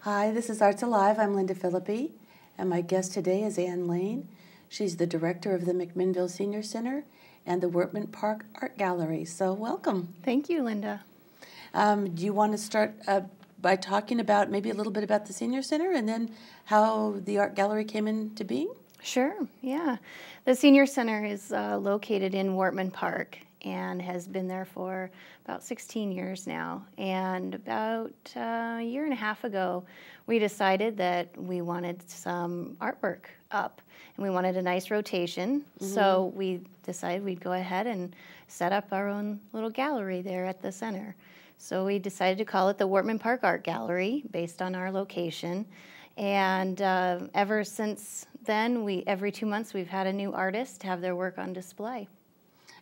Hi, this is Arts Alive. I'm Lynda Philippi, and my guest today is Ann Lane. She's the director of the McMinnville Senior Center and the Wortman Park Art Gallery. So welcome. Thank you, Lynda. Do you want to start by talking about maybe a little bit about the Senior Center and then how the art gallery came into being? Sure, yeah. The Senior Center is located in Wortman Park and has been there for about 16 years now. And about a year and a half ago, we decided that we wanted some artwork up and we wanted a nice rotation. So we decided we'd go ahead and set up our own little gallery there at the center. So we decided to call it the Wortman Park Art Gallery based on our location. And ever since then, every 2 months we've had a new artist have their work on display.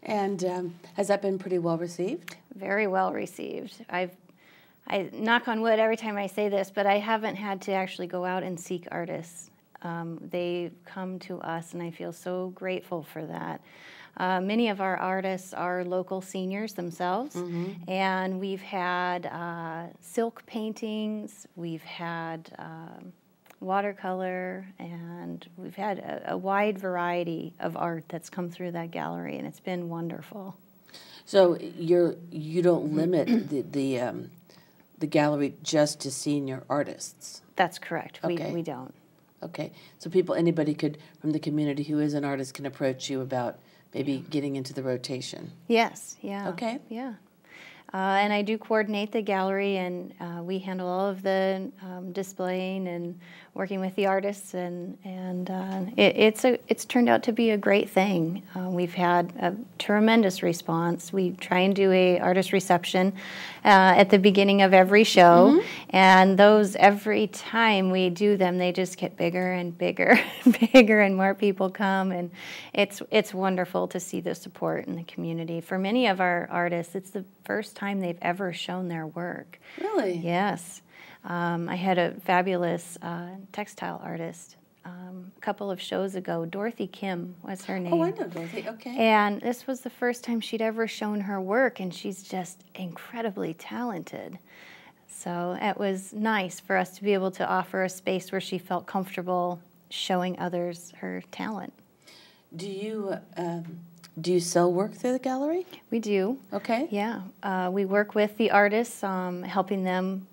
And has that been pretty well received? Very well received. I knock on wood every time I say this, but I haven't had to actually go out and seek artists. They come to us, and I feel so grateful for that. Many of our artists are local seniors themselves, and we've had silk paintings, we've had watercolor, and we've had a wide variety of art that's come through that gallery, and it's been wonderful. So you don't limit the gallery just to senior artists? That's correct. Okay. We don't. Okay. So anybody from the community who is an artist can approach you about maybe getting into the rotation? Yes, yeah. Okay. Yeah. And I do coordinate the gallery, and we handle all of the displaying and working with the artists, and it's turned out to be a great thing. We've had a tremendous response. We try and do a artist reception at the beginning of every show, and those every time we do them, they just get bigger and bigger, bigger, and more people come, and it's wonderful to see the support in the community. For many of our artists, it's the first time they've ever shown their work. Really? Yes. I had a fabulous textile artist a couple of shows ago. Dorothy Kim was her name. Oh, I know Dorothy. Okay. And this was the first time she'd ever shown her work, and she's just incredibly talented. So it was nice for us to be able to offer a space where she felt comfortable showing others her talent. Do you sell work through the gallery? We do. Okay. Yeah. We work with the artists, helping them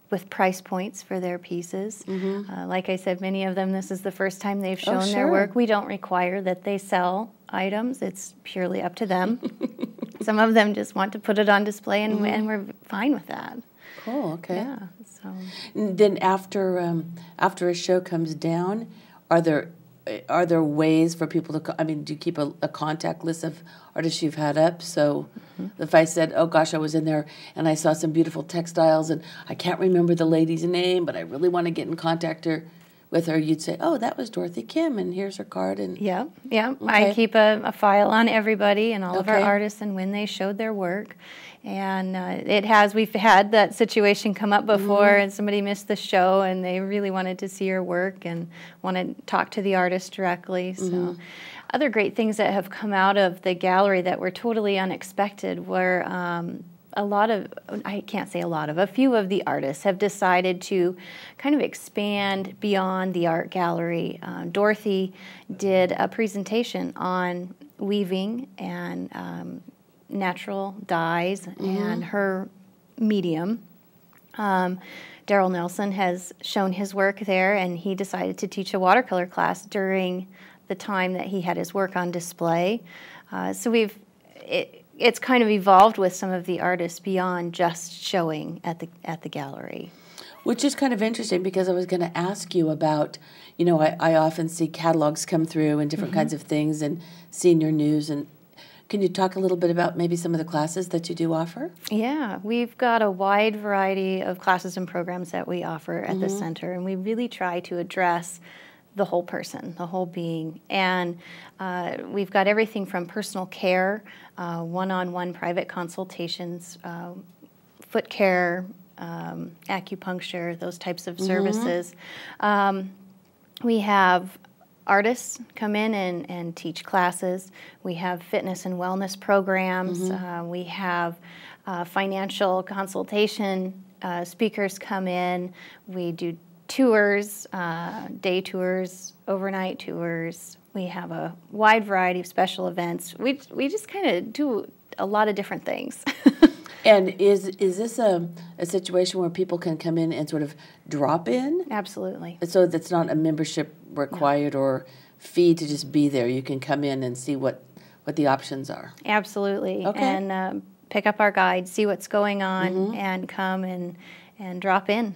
with price points for their pieces. Like I said, many of them, this is the first time they've shown their work. We don't require that they sell items. It's purely up to them. Some of them just want to put it on display, and we're fine with that. Cool, okay. Yeah. So. Then after a show comes down, are there ways for people to, do you keep a contact list of artists you've had up? So if I said, oh gosh, I was in there and I saw some beautiful textiles and I can't remember the lady's name, but I really want to get in contact with her, you'd say, oh, that was Dorothy Kim, and here's her card. And Yeah. Okay. I keep a file on everybody and all of our artists and when they showed their work. And we've had that situation come up before, and somebody missed the show and they really wanted to see your work and want to talk to the artist directly. So other great things that have come out of the gallery that were totally unexpected were a few of the artists have decided to kind of expand beyond the art gallery. Dorothy did a presentation on weaving and natural dyes and her medium. Daryl Nelson has shown his work there, and he decided to teach a watercolor class during the time that he had his work on display. So it's kind of evolved with some of the artists beyond just showing at the gallery. Which is kind of interesting, because I was going to ask you about, I often see catalogs come through and different kinds of things and senior news. And can you talk a little bit about maybe some of the classes that you do offer? Yeah, we've got a wide variety of classes and programs that we offer at the center, and we really try to address the whole person, the whole being. And we've got everything from personal care, one-on-one private consultations, foot care, acupuncture, those types of services. We have artists come in and teach classes. We have fitness and wellness programs. We have financial consultation speakers come in. We do tours, day tours, overnight tours. We have a wide variety of special events. We just kind of do a lot of different things. And is this a situation where people can come in and sort of drop in? Absolutely. So that's not a membership required or fee to just be there. You can come in and see what the options are. Absolutely. Okay. And pick up our guide, see what's going on, and come and drop in.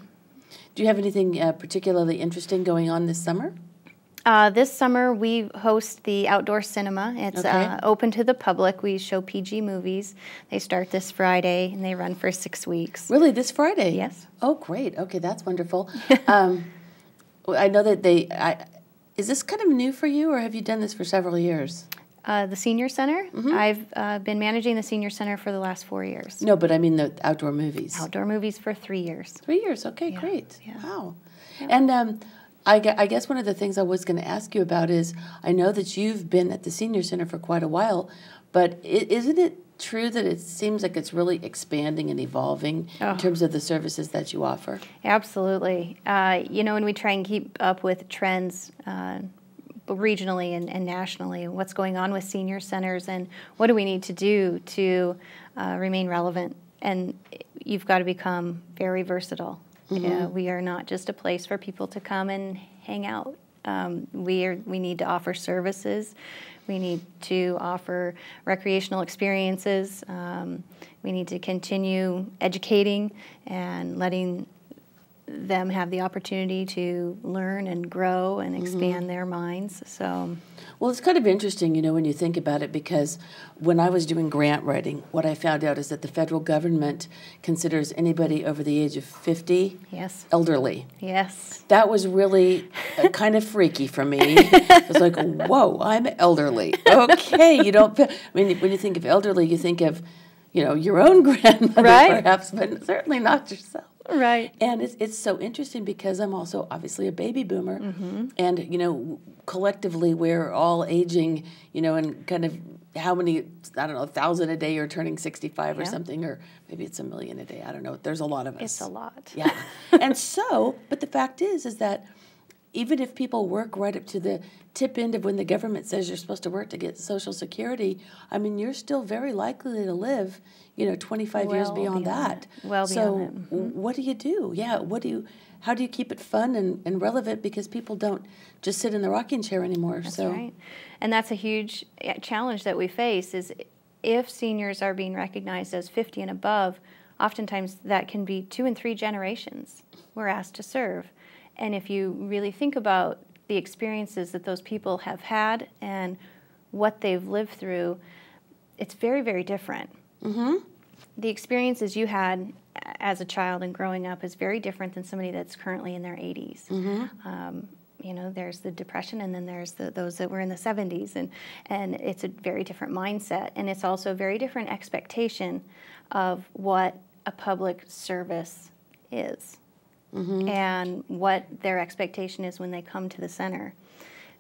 Do you have anything particularly interesting going on this summer? This summer we host the outdoor cinema. It's open to the public. We show PG movies. They start this Friday and they run for 6 weeks. Really, this Friday? Yes. Oh, great. Okay, that's wonderful. I know that is this kind of new for you, or have you done this for several years? The Senior Center? I've been managing the Senior Center for the last 4 years. No, but I mean the outdoor movies. Outdoor movies for 3 years. 3 years, okay, great. Yeah. Wow. Yeah. And I guess one of the things I was going to ask you about is, I know that you've been at the Senior Center for quite a while, but isn't it true that it seems like it's really expanding and evolving in terms of the services that you offer? Absolutely. And we try and keep up with trends regionally and nationally, what's going on with senior centers and what do we need to do to remain relevant. And you've got to become very versatile. We are not just a place for people to come and hang out. We need to offer services. We need to offer recreational experiences. We need to continue educating and letting them have the opportunity to learn and grow and expand their minds. So, well, it's kind of interesting, when you think about it, because when I was doing grant writing, what I found out is that the federal government considers anybody over the age of 50 elderly. Yes. That was really kind of freaky for me. It was like, whoa, I'm elderly. Okay, when you think of elderly, you think of, your own grandmother, perhaps, but certainly not yourself. Right. And it's so interesting because I'm also obviously a baby boomer. And, collectively we're all aging, and kind of how many, 1,000 a day are turning 65 or something, or maybe it's 1 million a day. I don't know. There's a lot of us. It's a lot. Yeah. And so, but the fact is that even if people work right up to the tip end of when the government says you're supposed to work to get Social Security, you're still very likely to live, 25 years beyond that. Well beyond that. What do you do? Yeah, how do you keep it fun and relevant, because people don't just sit in the rocking chair anymore? That's right. And that's a huge challenge that we face, is if seniors are being recognized as 50 and above, oftentimes that can be 2 and 3 generations we're asked to serve. And if you really think about the experiences that those people have had and what they've lived through, it's very, very different. The experiences you had as a child and growing up is very different than somebody that's currently in their 80s. There's the Depression, and then there's those that were in the 70s, and it's a very different mindset, and it's also a very different expectation of what a public service is. And what their expectation is when they come to the center.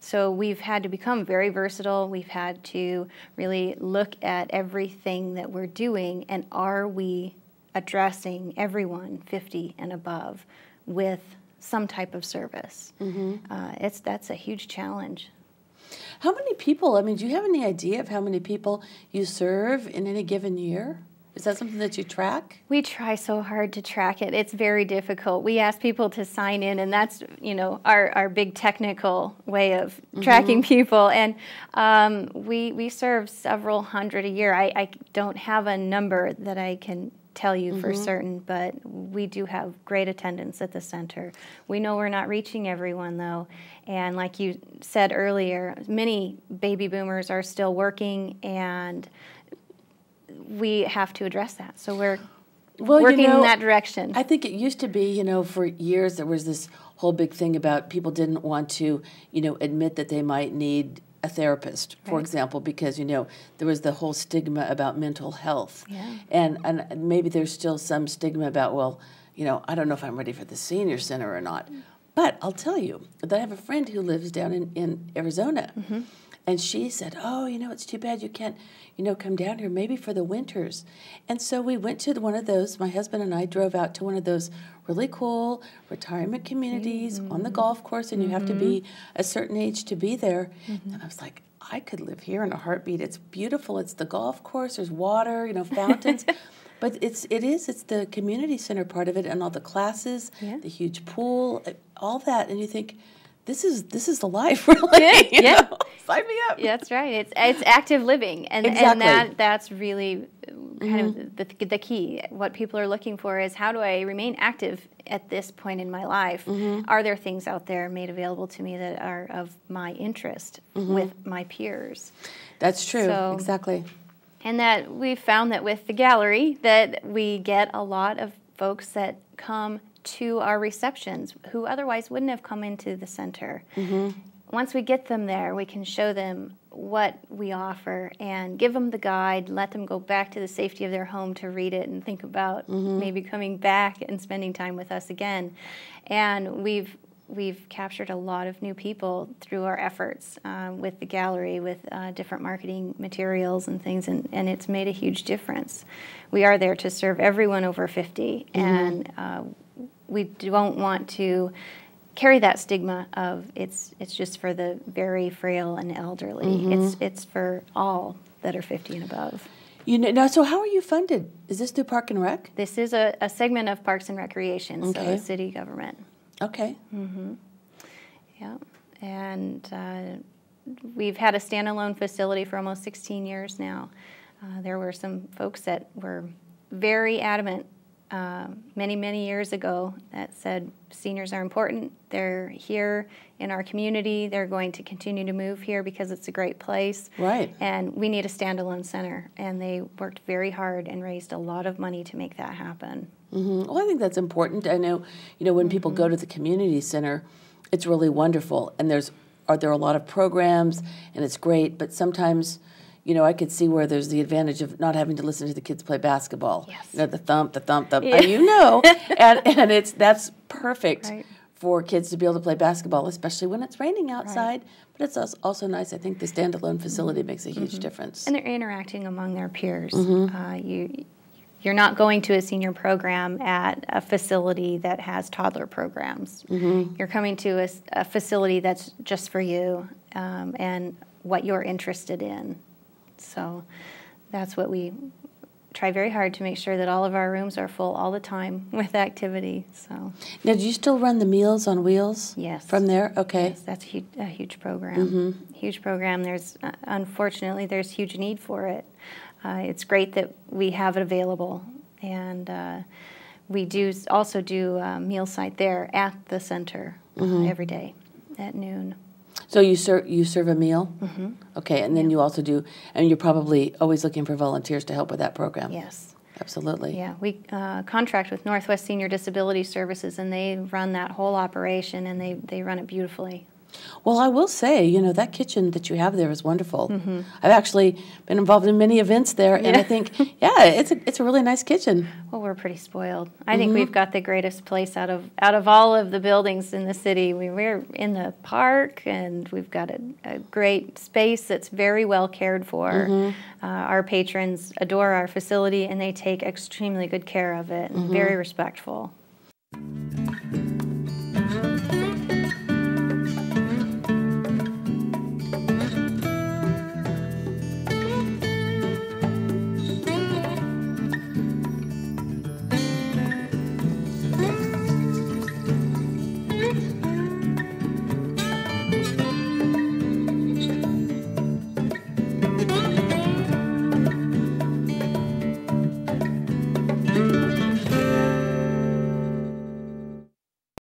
So we've had to become very versatile. We've had to really look at everything that we're doing, and are we addressing everyone 50 and above with some type of service? That's a huge challenge. How many people, do you have any idea of how many people you serve in any given year? Is that something that you track? We try so hard to track it. It's very difficult. We ask people to sign in, and that's our big technical way of tracking people. And we serve several hundred a year. I don't have a number that I can tell you for certain, but we do have great attendance at the center. We know we're not reaching everyone, though. And like you said earlier, many baby boomers are still working, and we have to address that. So we're working in that direction. I think it used to be, for years there was this whole big thing about people didn't want to, admit that they might need a therapist, for example, because, there was the whole stigma about mental health. Yeah. And maybe there's still some stigma about, well, I don't know if I'm ready for the senior center or not. But I'll tell you that I have a friend who lives down in Arizona. And she said, oh, it's too bad you can't, come down here maybe for the winters. And so we went to one of those, my husband and I drove out to one of those really cool retirement communities on the golf course, and you have to be a certain age to be there. And I was like, I could live here in a heartbeat. It's beautiful. It's the golf course. There's water, fountains. But it's the community center part of it, and all the classes, the huge pool, all that. And you think, this is the life, really. Yeah. Sign me up. Yeah, that's right. It's active living, and Exactly. and that's really kind of the key. What people are looking for is, how do I remain active at this point in my life? Are there things out there made available to me that are of my interest with my peers? That's true. So, exactly. And that we've found that with the gallery that we get a lot of folks that come to our receptions who otherwise wouldn't have come into the center. Once we get them there, we can show them what we offer and give them the guide, let them go back to the safety of their home to read it and think about maybe coming back and spending time with us again. And we've captured a lot of new people through our efforts with the gallery, with different marketing materials and things, and it's made a huge difference. We are there to serve everyone over 50, and we don't want to carry that stigma of it's just for the very frail and elderly. It's for all that are 50 and above. Now, so how are you funded? Is this through Park and Rec? This is a segment of Parks and Recreation, Okay. so the city government. Okay. Yeah, and we've had a standalone facility for almost 16 years now. There were some folks that were very adamant many, many years ago that said seniors are important. They're here in our community. They're going to continue to move here because it's a great place. Right. And we need a standalone center. And they worked very hard and raised a lot of money to make that happen. Well, I think that's important. I know, when people go to the community center, it's really wonderful. And there are a lot of programs, and it's great. But sometimes, I could see where there's the advantage of not having to listen to the kids play basketball. Yes. The thump, Yeah. and that's perfect Right. for kids to be able to play basketball, especially when it's raining outside. Right. But it's also nice. I think the standalone facility makes a huge difference. And they're interacting among their peers. You're not going to a senior program at a facility that has toddler programs. You're coming to a facility that's just for you and what you're interested in. So that's what we try very hard to make sure, that all of our rooms are full all the time with activity. So now, do you still run the Meals on Wheels? Yes. From there? Okay. Yes, that's a huge program. Huge program. Unfortunately, there's huge need for it. It's great that we have it available, and we also do meal site there at the center every day at noon. So you serve a meal? Okay, and then you also do, and you're probably always looking for volunteers to help with that program. Yes. Absolutely. Yeah, we contract with Northwest Senior Disability Services, and they run that whole operation, and they run it beautifully. Well, I will say, that kitchen that you have there is wonderful. I've actually been involved in many events there, and I think, it's a really nice kitchen. Well, we're pretty spoiled. I think we've got the greatest place out of all of the buildings in the city. We're in the park, and we've got a great space that's very well cared for. Our patrons adore our facility, and they take extremely good care of it, and very respectful.